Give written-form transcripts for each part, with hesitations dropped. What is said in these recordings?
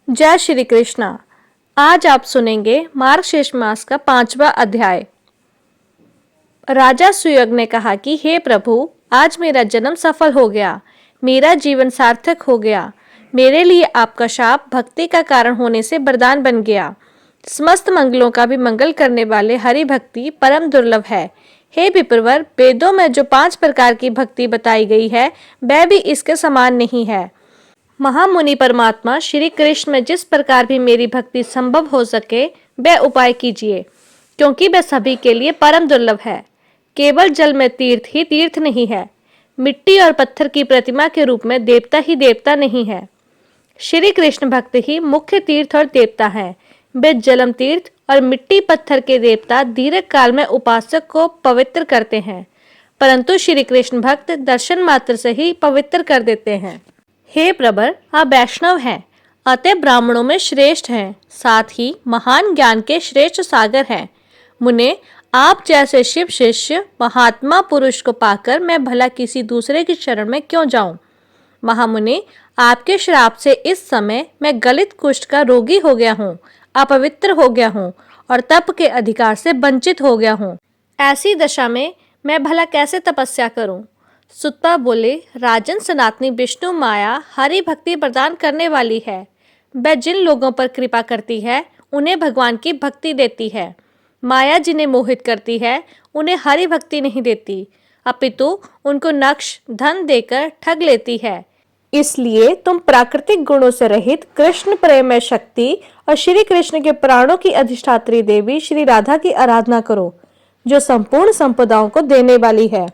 जय श्री कृष्णा। आज आप सुनेंगे मार्गशीर्ष मास का 5वां अध्याय। राजा सुयोग ने कहा कि हे प्रभु, आज मेरा जन्म सफल हो गया, मेरा जीवन सार्थक हो गया। मेरे लिए आपका शाप भक्ति का कारण होने से वरदान बन गया। समस्त मंगलों का भी मंगल करने वाले हरि भक्ति परम दुर्लभ है। हे विप्रवर, वेदों में जो 5 प्रकार की भक्ति बताई गई है, वह भी इसके समान नहीं है। महामुनि परमात्मा श्री कृष्ण में जिस प्रकार भी मेरी भक्ति संभव हो सके वह उपाय कीजिए, क्योंकि वह सभी के लिए परम दुर्लभ है। केवल जल में तीर्थ ही तीर्थ नहीं है, मिट्टी और पत्थर की प्रतिमा के रूप में देवता ही देवता नहीं है। श्री कृष्ण भक्त ही मुख्य तीर्थ और देवता है। वे जलम तीर्थ और मिट्टी पत्थर के देवता दीर्घ काल में उपासक को पवित्र करते हैं, परंतु श्री कृष्ण भक्त दर्शन मात्र से ही पवित्र कर देते हैं। हे प्रबर, आप वैष्णव हैं, अतः ब्राह्मणों में श्रेष्ठ हैं, साथ ही महान ज्ञान के श्रेष्ठ सागर हैं। मुने, आप जैसे शिव शिष्य महात्मा पुरुष को पाकर मैं भला किसी दूसरे की शरण में क्यों जाऊं? महामुनि, आपके श्राप से इस समय मैं गलित कुष्ठ का रोगी हो गया हूँ, अपवित्र हो गया हूँ और तप के अधिकार से वंचित हो गया हूँ। ऐसी दशा में मैं भला कैसे तपस्या करूं? सुतपा बोले, राजन, सनातनी विष्णु माया हरि भक्ति प्रदान करने वाली है। वह जिन लोगों पर कृपा करती है उन्हें भगवान की भक्ति देती है। माया जिन्हें मोहित करती है उन्हें हरि भक्ति नहीं देती, अपितु उनको नक्श धन देकर ठग लेती है। इसलिए तुम प्राकृतिक गुणों से रहित कृष्ण प्रेम शक्ति और श्री कृष्ण के प्राणों की अधिष्ठात्री देवी श्री राधा की आराधना करो, जो संपूर्ण संपदाओं को देने वाली है।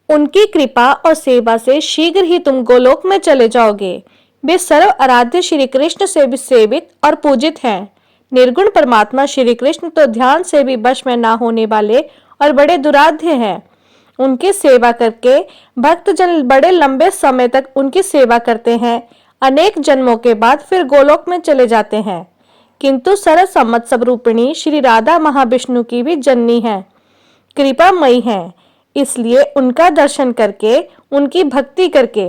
उनकी कृपा और सेवा से शीघ्र ही तुम गोलोक में चले जाओगे। वे सर्व आराध्य श्री कृष्ण से भी सेवित और पूजित हैं। निर्गुण परमात्मा श्री कृष्ण तो ध्यान से भी वश में ना होने वाले और बड़े दुराध्य हैं। उनकी सेवा करके भक्तजन बड़े लंबे समय तक उनकी सेवा करते हैं, अनेक जन्मों के बाद फिर गोलोक में चले जाते हैं। किंतु सरस सम्मत स्वरूपिणी श्री राधा महाविष्णु की भी जननी है, कृपामयी है। इसलिए उनका दर्शन करके, उनकी भक्ति करके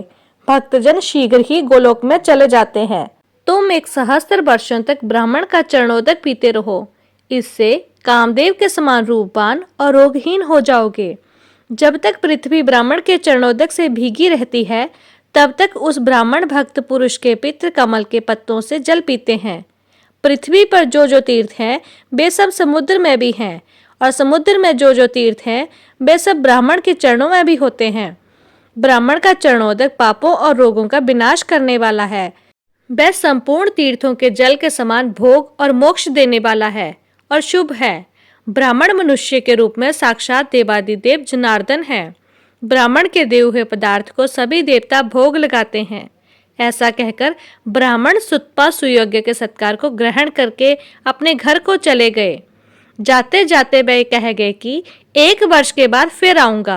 भक्तजन शीघ्र ही गोलोक में चले जाते हैं। तुम 1 सहस्त्र वर्षों तक ब्राह्मण का चरणोदक पीते रहो, इससे कामदेव के समान रूपवान और रोगहीन हो जाओगे। जब तक पृथ्वी ब्राह्मण के चरणोदक से भीगी रहती है, तब तक उस ब्राह्मण भक्त पुरुष के पितृ कमल के पत्तों से जल पीते हैं। पृथ्वी पर जो जो तीर्थ हैं वे सब समुद्र में भी हैं, और समुद्र में जो जो तीर्थ हैं वे सब ब्राह्मण के चरणों में भी होते हैं। ब्राह्मण का चरणोदक पापों और रोगों का विनाश करने वाला है। वह संपूर्ण तीर्थों के जल के समान भोग और मोक्ष देने वाला है और शुभ है। ब्राह्मण मनुष्य के रूप में साक्षात देवादिदेव जनार्दन है। ब्राह्मण के दिए हुए पदार्थ को सभी देवता भोग लगाते हैं। ऐसा कहकर ब्राह्मण सुतपा सुयोग्य के सत्कार को ग्रहण करके अपने घर को चले गए। जाते जाते वे कह गए कि 1 वर्ष के बाद फिर आऊंगा।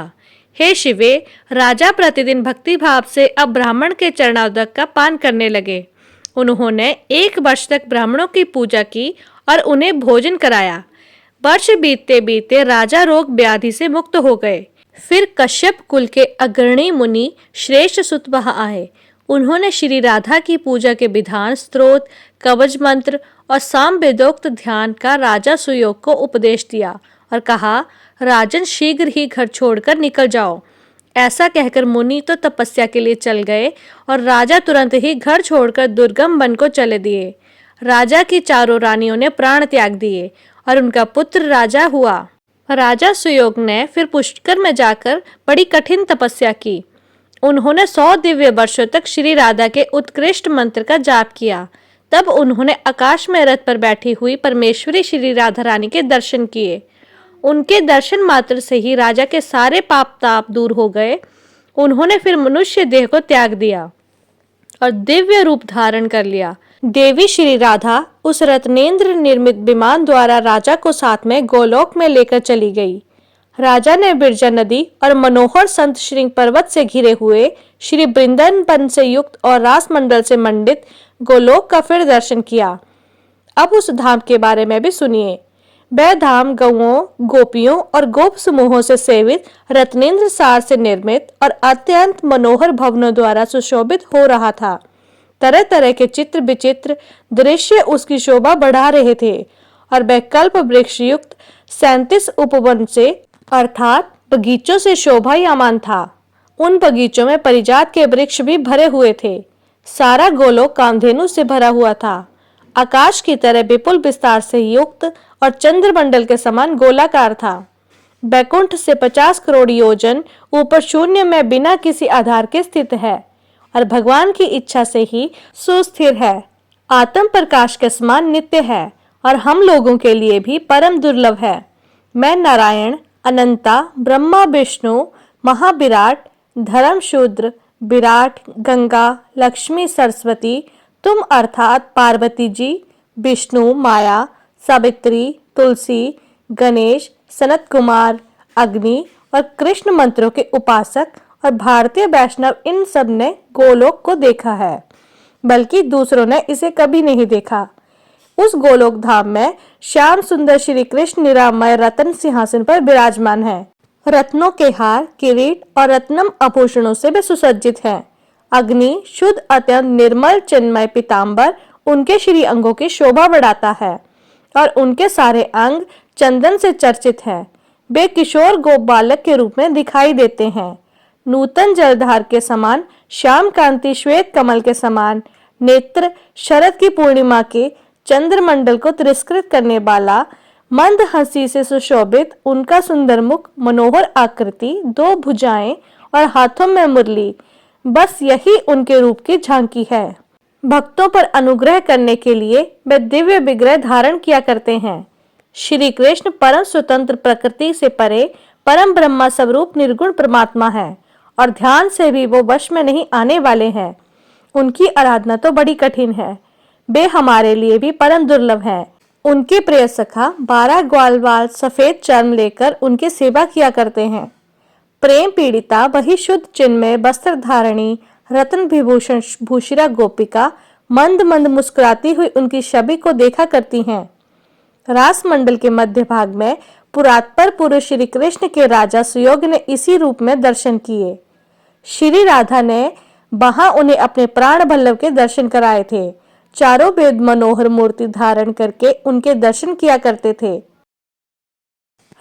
हे शिवे, राजा प्रतिदिन भक्ति भाव से अब ब्राह्मण के चरणादक का पान करने लगे। उन्होंने 1 वर्ष तक ब्राह्मणों की पूजा की और उन्हें भोजन कराया। वर्ष बीतते बीतते राजा रोग व्याधि से मुक्त हो गए। फिर कश्यप कुल के अग्रणी मुनि श्रेष्ठ सुतपा आए। उन्होंने श्री राधा की पूजा के विधान, स्तोत्र, कवच मंत्र और साम वेदोक्त ध्यान का राजा सुयोग को उपदेश दिया और कहा, राजन, शीघ्र ही घर छोड़कर निकल जाओ। ऐसा कहकर मुनि तो तपस्या के लिए चल गए और राजा तुरंत ही घर छोड़कर दुर्गम वन को चले दिए। राजा की चारों रानियों ने प्राण त्याग दिए और उनका पुत्र राजा हुआ। राजा सुयोग ने फिर पुष्कर में जाकर बड़ी कठिन तपस्या की। उन्होंने 100 दिव्य वर्षों तक श्री राधा के उत्कृष्ट मंत्र का जाप किया। तब उन्होंने आकाश में रथ पर बैठी हुई परमेश्वरी श्री राधा रानी के दर्शन किए। उनके दर्शन मात्र से ही राजा के सारे पाप ताप दूर हो गए। उन्होंने फिर मनुष्य देह को त्याग दिया और दिव्य रूप धारण कर लिया। देवी श्री राधा उस रत्नेंद्र निर्मित विमान द्वारा राजा को साथ में गोलोक में लेकर चली गई। राजा ने बिरजा नदी और मनोहर संत श्रृंग पर्वत से घिरे हुए श्री वृंदावन से युक्त और रास मंडल से मंडित गोलोक का फिर दर्शन किया। अब उस धाम के बारे में भी सुनिए। वह धाम गौओं, गोपियों और गोप समूहों से सेवित रत्नेंद्र सार से निर्मित और अत्यंत मनोहर भवनों द्वारा सुशोभित हो रहा था। तरह तरह के चित्र विचित्र दृश्य उसकी शोभा बढ़ा रहे थे और वह कल्प वृक्ष युक्त 37 उपवन से अर्थात बगीचों से शोभायमान था। उन बगीचों में परिजात के वृक्ष भी भरे हुए थे। सारा गोलोक कामधेनु से भरा हुआ था। आकाश की तरह विपुल विस्तार से युक्त और चंद्रमंडल के समान गोलाकार था। बैकुंठ से 50 करोड़ योजन ऊपर शून्य में बिना किसी आधार के स्थित है और भगवान की इच्छा से ही सुस्थिर है। आत्म प्रकाश के समान नित्य है और हम लोगों के लिए भी परम दुर्लभ है। मैं नारायण, अनंता, ब्रह्मा, विष्णु, महाविराट, धर्म शूद्र, विराट, गंगा, लक्ष्मी, सरस्वती, तुम अर्थात पार्वती जी, विष्णु, माया, सावित्री, तुलसी, गणेश, सनत कुमार, अग्नि और कृष्ण मंत्रों के उपासक और भारतीय वैष्णव, इन सब ने गोलोक को देखा है, बल्कि दूसरों ने इसे कभी नहीं देखा। उस गोलोक धाम में श्याम सुंदर श्री कृष्ण निरामय रत्न सिंहासन पर विराजमान है। रत्नों के हार, किरीट और रत्नम आभूषणों से वे सुसज्जित हैं। अग्नि शुद्ध अत्यंत निर्मल चिन्मय पीतांबर उनके श्री अंगों की शोभा बढ़ाता है और उनके सारे अंग चंदन से चर्चित हैं। वे किशोर गोप बालक के रूप में दिखाई देते हैं। नूतन जलधार के समान श्याम कांति, श्वेत कमल के समान नेत्र, शरद की पूर्णिमा के चंद्रमंडल को तिरस्कृत करने वाला, मंद हंसी से सुशोभित उनका सुंदर मुख, मनोहर आकृति, 2 भुजाएं और हाथों में मुरली, बस यही उनके रूप की झांकी है। भक्तों पर अनुग्रह करने के लिए वे दिव्य विग्रह धारण किया करते हैं। श्री कृष्ण परम स्वतंत्र, प्रकृति से परे परम ब्रह्मा स्वरूप निर्गुण परमात्मा है और ध्यान से भी वो वश में नहीं आने वाले हैं। उनकी आराधना तो बड़ी कठिन है। वे हमारे लिए भी परम दुर्लभ है। उनके प्रिय सखा 12 ग्वालवाल सफेद चर्म लेकर उनकी सेवा किया करते हैं। प्रेम पीड़िता वही शुद्ध चिन्मय वस्त्र धारणी रत्न विभूषण भूषिरा गोपिका मंद मंद मुस्कुराती हुई उनकी छवि को देखा करती हैं। रास मंडल के मध्य भाग में पुरातपर पुरुष श्री कृष्ण के राजा सुयोग ने इसी रूप में दर्शन किए। श्री राधा ने वहां उन्हें अपने प्राण वल्लभ के दर्शन कराए थे। चारों वेद मनोहर मूर्ति धारण करके उनके दर्शन किया करते थे।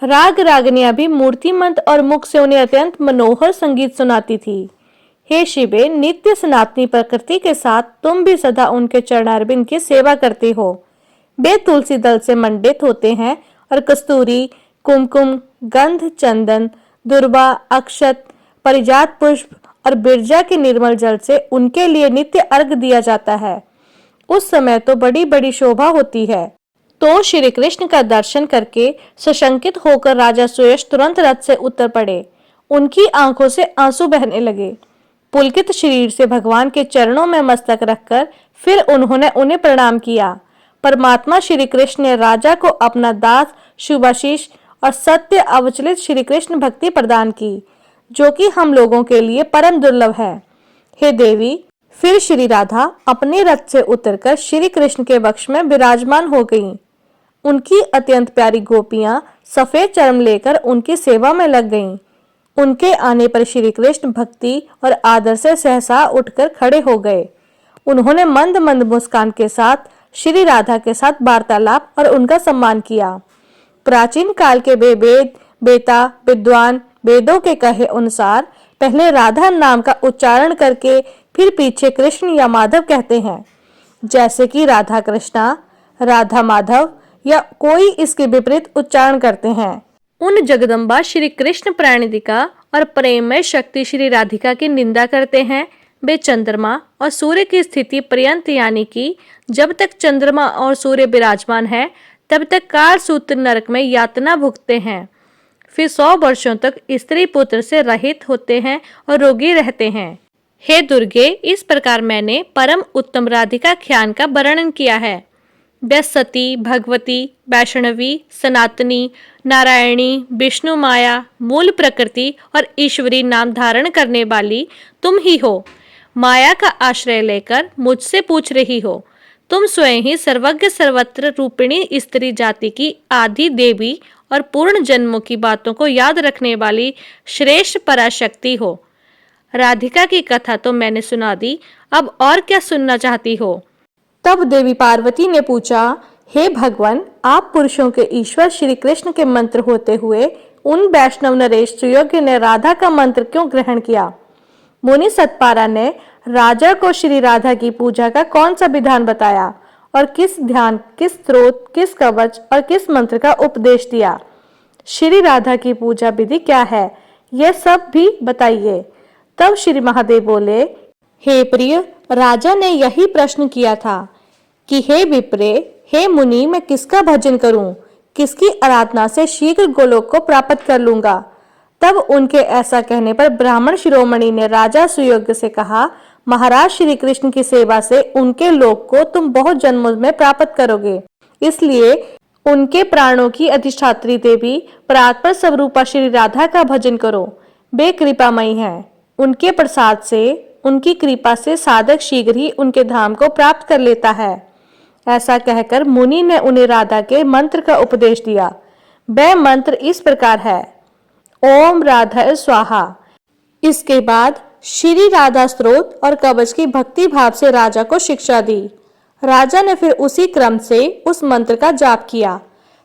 राग रागनियां भी मूर्तिमंत और मुख से उन्हें अत्यंत मनोहर संगीत सुनाती थी। हे शिवे, नित्य सनातनी प्रकृति के साथ तुम भी सदा उनके चरणारविंद की सेवा करते हो। वे तुलसी दल से मंडित होते हैं और कस्तूरी, कुमकुम, गंध, चंदन, दुर्वा, अक्षत, परिजात पुष्प और बिरजा के निर्मल जल से उनके लिए नित्य अर्घ दिया जाता है। उस समय तो बड़ी बड़ी शोभा होती है। तो श्री कृष्ण का दर्शन करके सशंकित होकर राजा सुयश तुरंत रथ से उतर पड़े। उनकी आंखों से आंसू बहने लगे। पुलकित शरीर से भगवान के चरणों में मस्तक रखकर फिर उन्होंने उन्हें प्रणाम किया। परमात्मा श्री कृष्ण ने राजा को अपना दास, शुभाशीष और सत्य अवचलित श्री कृष्ण भक्ति प्रदान की, जो कि हम लोगों के लिए परम दुर्लभ है। हे देवी, फिर श्री राधा अपने रथ से उतरकर श्री कृष्ण के वक्ष में विराजमान हो गईं। उनकी अत्यंत प्यारी गोपियां सफेद चर्म लेकर उनकी सेवा में लग गईं। उनके आने पर श्री कृष्ण भक्ति और आदर से सहसा उठकर खड़े हो गए। उन्होंने मंद मंद मुस्कान के साथ श्री राधा के साथ वार्तालाप और उनका सम्मान किया। प्राचीन काल के वे वेद बेता विद्वान वेदों के कहे अनुसार पहले राधा नाम का उच्चारण करके फिर पीछे कृष्ण या माधव कहते हैं, जैसे कि राधा कृष्णा, राधा माधव या कोई इसके विपरीत उच्चारण करते हैं। उन जगदम्बा श्री कृष्ण प्राणिदिका और प्रेममय शक्ति श्री राधिका की निंदा करते हैं। वे चंद्रमा और सूर्य की स्थिति पर्यंत, यानी कि जब तक चंद्रमा और सूर्य विराजमान है तब तक काल सूत्र नरक में यातना भुगतते हैं। फिर 100 वर्षों तक स्त्री पुत्र से रहित होते हैं और रोगी रहते हैं। हे दुर्गे, इस प्रकार मैंने परम उत्तम राधिका ख्यान का वर्णन किया है। वे सती, भगवती, वैष्णवी, सनातनी, नारायणी, विष्णु माया, मूल प्रकृति और ईश्वरी नाम धारण करने वाली तुम ही हो। माया का आश्रय लेकर मुझसे पूछ रही हो। तुम स्वयं ही सर्वज्ञ सर्वत्र रूपिणी स्त्री जाति की आदि देवी और पूर्ण जन्मों की बातों को याद रखने वाली श्रेष्ठ पराशक्ति हो। राधिका की कथा तो मैंने सुना दी, अब और क्या सुनना चाहती हो? तब देवी पार्वती ने पूछा, हे भगवान, आप पुरुषों के ईश्वर श्री कृष्ण के मंत्र होते हुए उन वैष्णव नरेश सुयोग्य ने राधा का मंत्र क्यों ग्रहण किया? मुनि सतपारा ने राजा को श्री राधा की पूजा का कौन सा विधान बताया और किस ध्यान, किस स्रोत, किस कवच और किस मंत्र का उपदेश दिया? श्री राधा की पूजा विधि क्या है, यह सब भी बताइए। तब श्री महादेव बोले, हे प्रिय, राजा ने यही प्रश्न किया था कि हे विप्रे, हे मुनि, मैं किसका भजन करूं, किसकी आराधना से शीघ्र गोलोक को प्राप्त कर लूंगा। तब उनके ऐसा कहने पर ब्राह्मण शिरोमणि ने राजा सुयोग्य से कहा, महाराज, श्री कृष्ण की सेवा से उनके लोक को तुम बहुत जन्मों में प्राप्त करोगे, इसलिए उनके प्राणों की अधिष्ठात्री देवी परात्पर स्वरूपा श्री राधा का भजन करो। वे कृपामयी हैं, उनके प्रसाद से, उनकी कृपा से साधक शीघ्र ही उनके धाम को प्राप्त कर लेता है। ऐसा कहकर मुनि ने उन्हें राधा के मंत्र का उपदेश दिया। वह मंत्र इस प्रकार है, ओम राधा स्वाहा। इसके बाद श्री राधा स्त्रोत और कवच की भक्ति भाव से राजा को शिक्षा दी। राजा ने फिर उसी क्रम से उस मंत्र का जाप किया।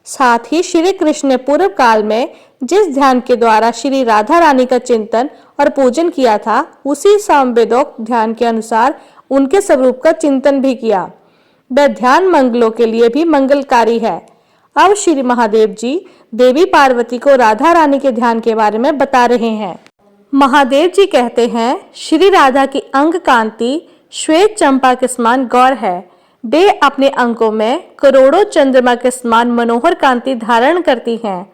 साथ ही श्री कृष्ण ने पूर्व काल में जिस ध्यान के द्वारा श्री राधा रानी का चिंतन और पूजन किया था, उसी सामवेदोक्त ध्यान के अनुसार उनके स्वरूप का चिंतन भी किया। वह ध्यान मंगलों के लिए भी मंगलकारी है। अब श्री महादेव जी देवी पार्वती को राधा रानी के ध्यान के बारे में बता रहे हैं। महादेव जी कहते हैं, श्री राधा की अंग कांति श्वेत चंपा के समान गौर है। वे अपने अंगों में करोड़ों चंद्रमा के समान मनोहर कांति धारण करती हैं।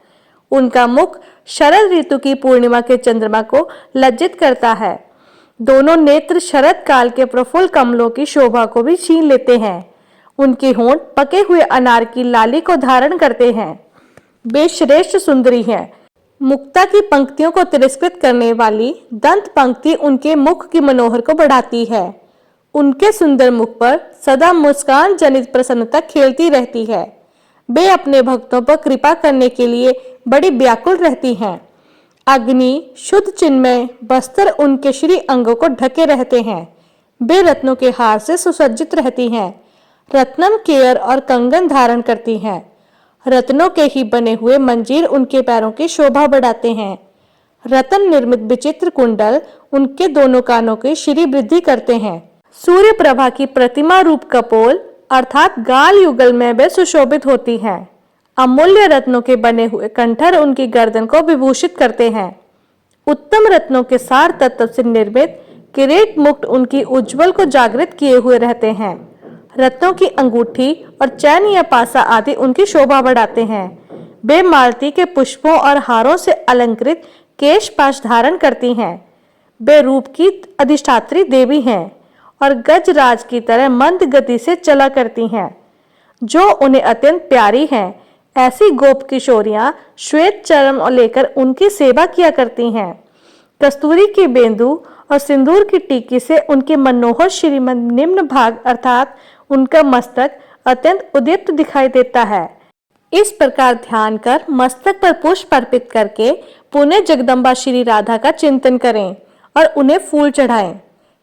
उनका मुख शरद ऋतु की पूर्णिमा के चंद्रमा को लज्जित करता है। दोनों नेत्र शरद काल के प्रफुल्ल कमलों की शोभा को भी छीन लेते हैं। उनके होंठ पके हुए अनार की लाली को धारण करते हैं। वे श्रेष्ठ सुंदरी हैं। मुक्ता की पंक्तियों को तिरस्कृत करने वाली दंत पंक्ति उनके मुख की मनोहर को बढ़ाती है। उनके सुंदर मुख पर सदा मुस्कान जनित प्रसन्नता खेलती रहती है। वे अपने भक्तों पर कृपा करने के लिए बड़ी व्याकुल रहती हैं। अग्नि, शुद्ध चिन्मय वस्त्र उनके श्री अंगों को ढके रहते हैं। वे रत्नों के हार से सुसज्जित रहती हैं। रत्नम केयर और कंगन धारण करती हैं। रत्नों के ही बने हुए मंजीर उनके पैरों की शोभा बढ़ाते हैं। रतन निर्मित विचित्र कुंडल उनके दोनों कानों की श्री वृद्धि करते हैं। सूर्य प्रभा की प्रतिमा रूप कपोल अर्थात गाल युगल में वे सुशोभित होती हैं। अमूल्य रत्नों के बने हुए कंठर उनकी गर्दन को विभूषित करते हैं। उत्तम रत्नों के सार तत्व से निर्मित किरीट मुकुट उनकी उज्जवल को जागृत किए हुए रहते हैं। रत्नों की अंगूठी और चैन या पासा आदि उनकी शोभा बढ़ाते हैं। वे मालती के पुष्पों और हारों से अलंकृत केश पाश धारण करती हैं। वे रूप की अधिष्ठात्री देवी हैं और गजराज की तरह मंद गति से चला करती हैं, जो उन्हें अत्यंत प्यारी हैं। ऐसी गोप किशोरियां श्वेत चर्म लेकर उनकी सेवा किया करती हैं। कस्तूरी की बेंदु और सिंदूर की टीकी से उनके मनोहर श्रीमंत निम्न भाग अर्थात उनका मस्तक अत्यंत उद्दीप्त दिखाई देता है। इस प्रकार ध्यान कर मस्तक पर पुष्प अर्पित करके पुनः जगदम्बा श्री राधा का चिंतन करें और उन्हें फूल चढ़ाएं।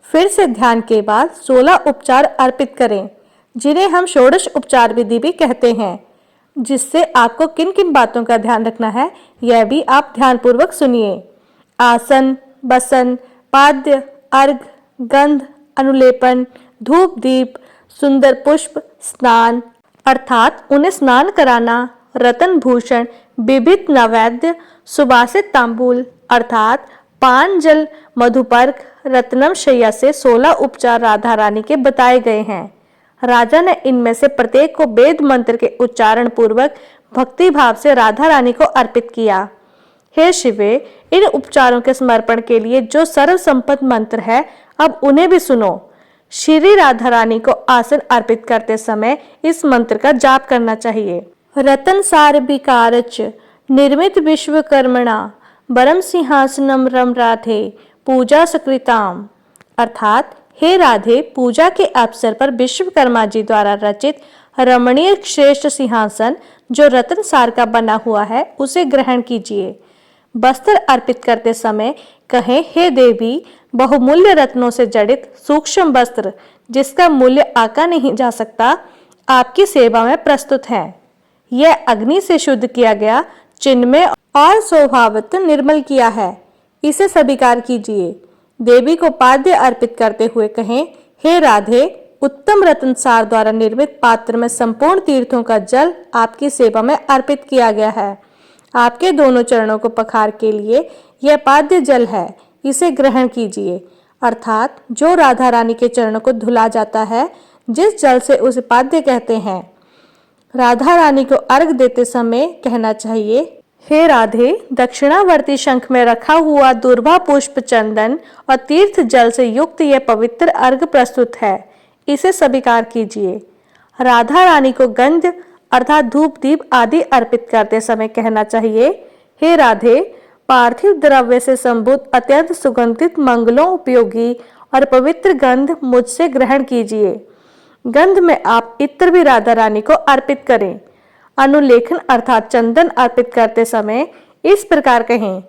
फिर से ध्यान के बाद 16 उपचार अर्पित करें, जिन्हें हम षोडश उपचार विधि भी कहते हैं। जिससे आपको किन किन बातों का ध्यान रखना है, यह भी आप ध्यान पूर्वक सुनिए। आसन, बसन, पाद्य, अर्घ, गंध, अनुलेपन, धूप दीप, सुंदर पुष्प, स्नान अर्थात उन्हें स्नान कराना, रतन भूषण, विविध नैवेद्य, सुवासित तांबूल अर्थात पान जल, मधुपर्क, रत्नम शैया से 16 उपचार राधा रानी के बताए गए हैं। राजा ने इनमें से प्रत्येक को वेद मंत्र के उच्चारण पूर्वक भक्ति भाव से राधा रानी को अर्पित किया। हे शिवे, इन उपचारों के समर्पण के लिए जो सर्व संपत्त मंत्र है, अब उन्हें भी सुनो। श्री राधा रानी को आसन अर्पित करते समय इस मंत्र का जाप करना चाहिए। रतन सार विकारच निर्मित विश्वकर्मणा वरम सिंहासनम रम राधे पूजा सकृताम अर्थात हे राधे, पूजा के अवसर पर विश्वकर्मा जी द्वारा रचित रमणीय श्रेष्ठ सिंहासन जो रतन सार का बना हुआ है, उसे ग्रहण कीजिए। वस्त्र अर्पित करते समय कहें, हे देवी, बहुमूल्य रत्नों से जड़ित सूक्ष्म वस्त्र जिसका मूल्य आका नहीं जा सकता, आपकी सेवा में प्रस्तुत है। यह अग्नि से शुद्ध किया गया, चिन्मय और स्वभावत निर्मल किया है, इसे स्वीकार कीजिए। देवी को पाद्य अर्पित करते हुए कहें, हे राधे, उत्तम रत्न सार द्वारा निर्मित पात्र में संपूर्ण तीर्थों का जल आपकी सेवा में अर्पित किया गया है। आपके दोनों चरणों को पखार के लिए यह पाद्य जल है, इसे ग्रहण कीजिए। अर्थात जो राधा रानी के चरणों को धुला जाता है, जिस जल से उसे पाद्य कहते हैं। राधा रानी को अर्घ देते समय कहना चाहिए, हे राधे, दक्षिणावर्ती शंख में रखा हुआ दुर्वा पुष्प, चंदन और तीर्थ जल से युक्त यह पवित्र अर्घ प्रस्तुत है, इसे स्वीकार कीजिए। राधा रानी को गंध अर्थात धूप दीप आदि अर्पित करते समय कहना चाहिए, हे राधे, पार्थिव द्रव्य से संभूत अत्यंत सुगंधित, मंगलों उपयोगी और पवित्र गंध मुझसे ग्रहण कीजिए। गंध में आप इत्र भी राधा रानी को अर्पित करें। अनुलेखन अर्थात चंदन अर्पित करते समय इस प्रकार कहें,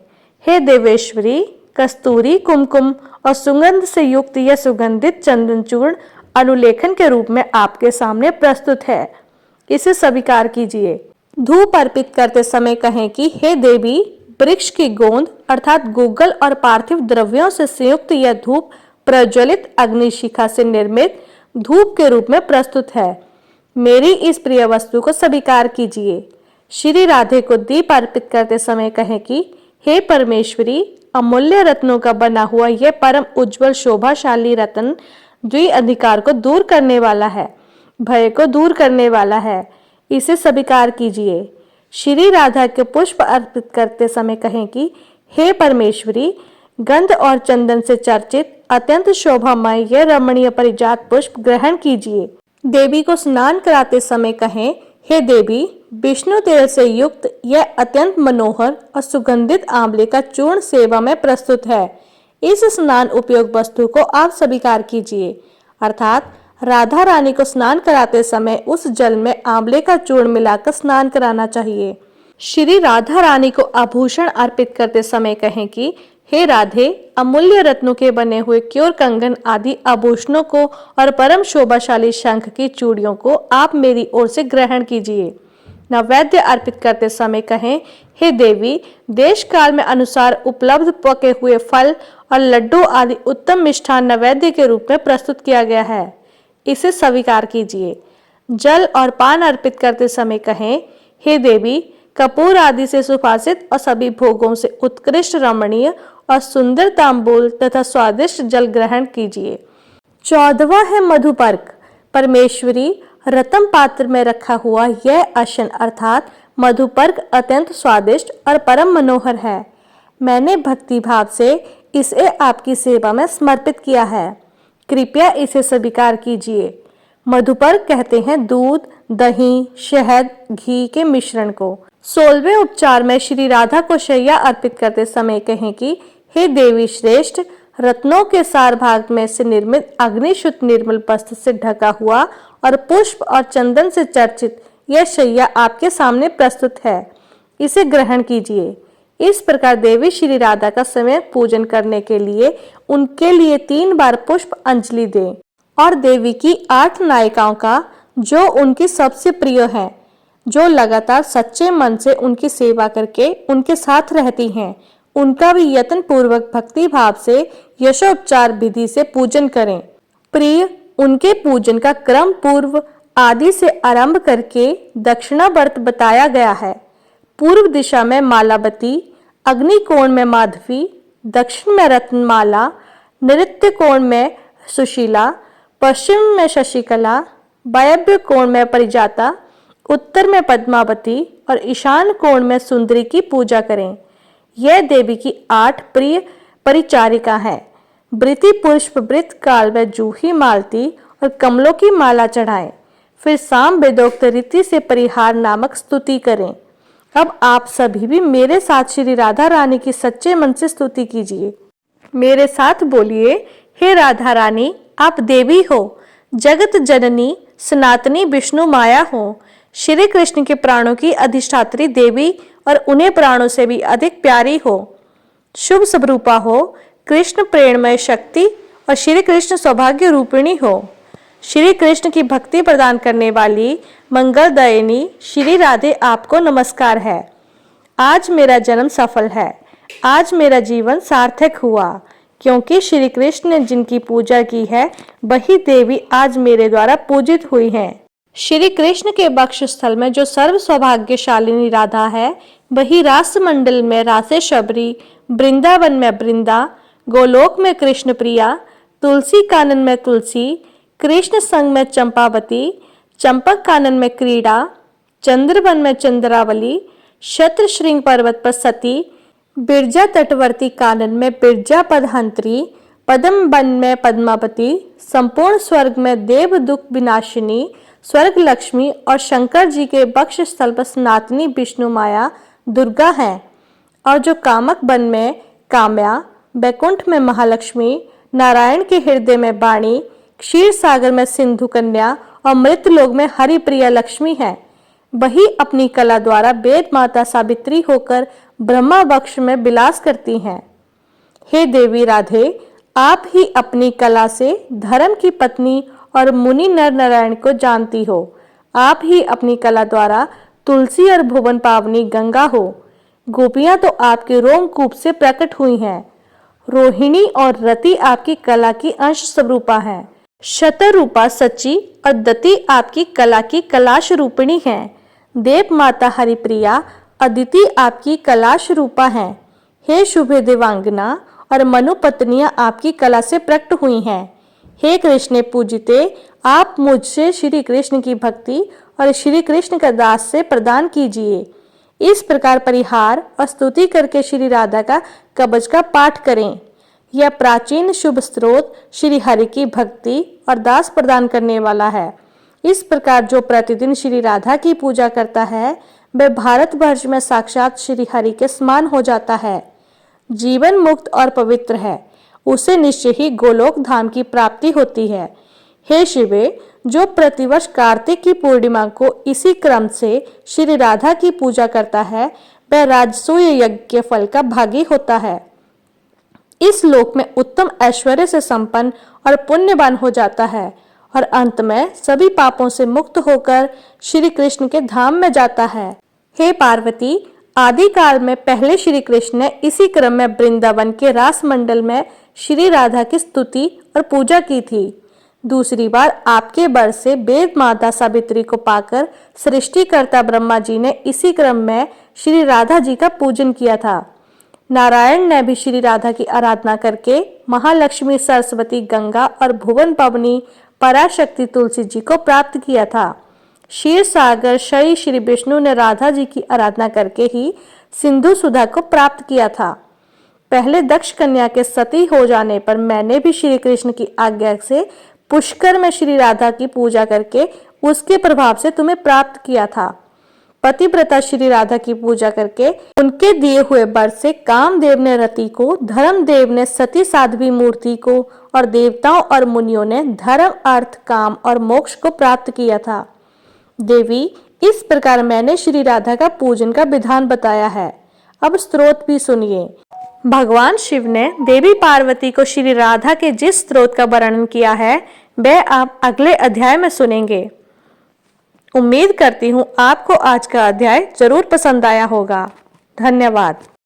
हे देवेश्वरी, कस्तूरी, कुमकुम और सुगंध से युक्त यह सुगंधित चंदन चूर्ण अनुलेखन के रूप में आपके सामने प्रस्तुत है, इसे स्वीकार कीजिए। धूप अर्पित करते समय कहें कि हे देवी, वृक्ष की गोंद अर्थात गूगल और पार्थिव द्रव्यों से संयुक्त यह धूप प्रज्वलित अग्निशिखा से निर्मित धूप के रूप में प्रस्तुत है। मेरी इस प्रिय वस्तु को स्वीकार कीजिए। श्री राधे को दीप अर्पित करते समय कहें कि हे परमेश्वरी, अमूल्य रत्नों का बना हुआ यह परम उज्जवल शोभाशाली रत्न द्विअधिकार को दूर करने वाला है, भय को दूर करने वाला है, इसे स्वीकार कीजिए। श्री राधा के पुष्प अर्पित करते समय कहें कि हे परमेश्वरी, गंध और चंदन से चर्चित अत्यंत शोभामय यह रमणीय परिजात पुष्प ग्रहण कीजिए। देवी को स्नान कराते समय कहें, हे देवी, विष्णु तेल से युक्त यह अत्यंत मनोहर और सुगंधित आंवले का चूर्ण सेवा में प्रस्तुत है, इस स्नान उपयोग वस्तु को आप स्वीकार कीजिए। अर्थात राधा रानी को स्नान कराते समय उस जल में आंवले का चूर्ण मिलाकर स्नान कराना चाहिए। श्री राधा रानी को आभूषण अर्पित करते समय कहें कि हे राधे, अमूल्य रत्नों के बने हुए क्योर कंगन आदि आभूषणों को और परम शोभाशाली शंख की चूड़ियों को आप मेरी ओर से ग्रहण कीजिए। नैवेद्य अर्पित करते समय कहें, हे देवी, देश काल में अनुसार उपलब्ध पके हुए फल और लड्डू आदि उत्तम मिष्ठान नैवेद्य के रूप में प्रस्तुत किया गया है, इसे स्वीकार कीजिए। जल और पान अर्पित करते समय कहें, हे देवी, कपूर आदि से सुभाषित और सभी भोगों से उत्कृष्ट, रमणीय और सुंदर तांबूल तथा स्वादिष्ट जल ग्रहण कीजिए। 14वां है मधुपर्क। परमेश्वरी, रत्न पात्र में रखा हुआ यह अशन अर्थात मधुपर्क अत्यंत स्वादिष्ट और परम मनोहर है। मैंने भक्ति भाव से इसे आपकी सेवा में समर्पित किया है, कृपया इसे स्वीकार कीजिए। मधुपर्क कहते हैं दूध, दही, शहद, घी के मिश्रण को। 16वें उपचार में श्री राधा को शैया अर्पित करते समय कहें कि हे देवी श्रेष्ठ, रत्नों के सार भाग में से निर्मित अग्निशुद्ध निर्मल वस्त्र से ढका हुआ और पुष्प और चंदन से चर्चित यह शैया आपके सामने प्रस्तुत है, इसे ग्रहण कीजिए। इस प्रकार देवी श्री राधा का समय पूजन करने के लिए उनके लिए 3 बार पुष्प अंजलि दें और देवी की 8 नायिकाओं का जो उनकी सबसे प्रिय है, जो लगातार सच्चे मन से उनकी सेवा करके उनके साथ रहती हैं, उनका भी यत्न पूर्वक भक्ति भाव से यशोपचार विधि से पूजन करें। प्रिय, उनके पूजन का क्रम पूर्व आदि से आरंभ करके दक्षिणावर्त बताया गया है। पूर्व दिशा में मालावती, अग्नि कोण में माधवी, दक्षिण में रत्नमाला, नृत्य कोण में सुशीला, पश्चिम में शशिकला, वायव्य कोण में परिजाता, उत्तर में पद्मावती और ईशान कोण में सुंदरी की पूजा करें। यह देवी की 8 प्रिय परिचारिका है। वृति पुष्प वृत काल में जूही, मालती और कमलों की माला चढ़ाएं, फिर साम वेदोक्त रीति से परिहार नामक स्तुति करें। अब आप सभी भी मेरे साथ श्री राधा रानी की सच्चे मन से स्तुति कीजिए। मेरे साथ बोलिए, हे राधा रानी, आप देवी हो, जगत जननी, सनातनी विष्णु माया हो, श्री कृष्ण के प्राणों की अधिष्ठात्री देवी और उन्हें प्राणों से भी अधिक प्यारी हो। शुभ स्वरूपा हो, कृष्ण प्रेममय शक्ति और श्री कृष्ण सौभाग्य रूपिणी हो। श्री कृष्ण की भक्ति प्रदान करने वाली मंगलदायिनी श्री राधे आपको नमस्कार है। आज मेरा जन्म सफल है। आज मेरा जीवन सार्थक हुआ, क्योंकि श्री कृष्ण ने जिनकी पूजा की है वही देवी आज मेरे द्वारा पूजित हुई हैं। श्री कृष्ण के बक्ष स्थल में जो सर्व सौभाग्यशालिनी राधा है, वही रासमंडल में रासे शबरी, वृंदावन में वृंदा, गोलोक में कृष्ण प्रिया, तुलसी कानन में तुलसी, कृष्ण संग में चंपावती, चंपक कानन में क्रीड़ा, चंद्रवन में चंद्रावली, शत्र श्रृंग पर्वत पर सती, बिरजा तटवर्ती कानन में बिरजा पदहंत्री, पद्म वन में पद्मावती, संपूर्ण स्वर्ग में देव दुख विनाशिनी, स्वर्ग लक्ष्मी और शंकर जी के बक्ष स्थल पर सनातनी विष्णु माया दुर्गा हैं। और जो कामक वन में काम्या, बैकुंठ में महालक्ष्मी, नारायण के हृदय में वाणी, क्षीर सागर में सिंधु कन्या और मृतलोक में हरिप्रिया लक्ष्मी है, वही अपनी कला द्वारा वेद माता सावित्री होकर ब्रह्मा वक्ष में विलास करती हैं। हे देवी राधे, आप ही अपनी कला से धर्म की पत्नी और मुनि नर नारायण को जानती हो। आप ही अपनी कला द्वारा तुलसी और भुवन पावनी गंगा हो। गोपियां तो आपके रोमकूप से प्रकट हुई हैं। रोहिणी और रति आपकी कला की अंश स्वरूपा हैं। शतरूपा सची और दति आपकी कला की कलाश रूपिणी हैं। देव माता हरिप्रिया अदिति आपकी कलाश रूपा हैं। हे शुभे देवांगना और मनु पत्नियां आपकी कला से प्रकट हुई हैं। हे कृष्ण पूजिते, आप मुझसे श्री कृष्ण की भक्ति और श्री कृष्ण का दास से प्रदान कीजिए। इस प्रकार परिहार और स्तुति करके श्री राधा का कवच का पाठ करें। यह प्राचीन शुभ स्रोत श्री हरि की भक्ति और दास प्रदान करने वाला है। इस प्रकार जो प्रतिदिन श्री राधा की पूजा करता है, वह भारतवर्ष में साक्षात श्री हरि के समान हो जाता है, जीवन मुक्त और पवित्र है। उसे निश्चय ही गोलोक धाम की प्राप्ति होती है। हे शिवे, जो प्रतिवर्ष कार्तिक की पूर्णिमा को इसी क्रम से श्री राधा की पूजा करता है, वह राजसूय यज्ञ के फल का भागी होता है। इस लोक में उत्तम ऐश्वर्य से संपन्न और पुण्यवान हो जाता है और अंत में सभी पापों से मुक्त होकर श्री कृष्ण के धाम में जाता है। हे पार्वती, आदि काल में पहले श्री कृष्ण ने इसी क्रम में वृंदावन के रास मंडल में श्री राधा की स्तुति और पूजा की थी। दूसरी बार आपके वर से वेद माता सावित्री को पाकर सृष्टिकर्ता ब्रह्मा जी ने इसी क्रम में श्री राधा जी का पूजन किया था। नारायण ने भी श्री राधा की आराधना करके महालक्ष्मी सरस्वती गंगा और भुवन पवनी पराशक्ति तुलसी जी को प्राप्त किया था। क्षीर सागर शयी श्री विष्णु ने राधा जी की आराधना करके ही सिंधु सुधा को प्राप्त किया था। पहले दक्ष कन्या के सती हो जाने पर मैंने भी श्री कृष्ण की आज्ञा से पुष्कर में श्री राधा की पूजा करके उसके प्रभाव से तुम्हें प्राप्त किया था। पतिव्रता श्री राधा की पूजा करके उनके दिए हुए वर से कामदेव ने रति को, धर्मदेव ने सती साध्वी मूर्ति को और देवताओं और मुनियों ने धर्म, अर्थ, काम और मोक्ष को प्राप्त किया था। देवी, इस प्रकार मैंने श्री राधा का पूजन का विधान बताया है। अब स्तोत्र भी सुनिए। भगवान शिव ने देवी पार्वती को श्री राधा के जिस स्तोत्र का वर्णन किया है, वह आप अगले अध्याय में सुनेंगे। उम्मीद करती हूँ आपको आज का अध्याय जरूर पसंद आया होगा। धन्यवाद।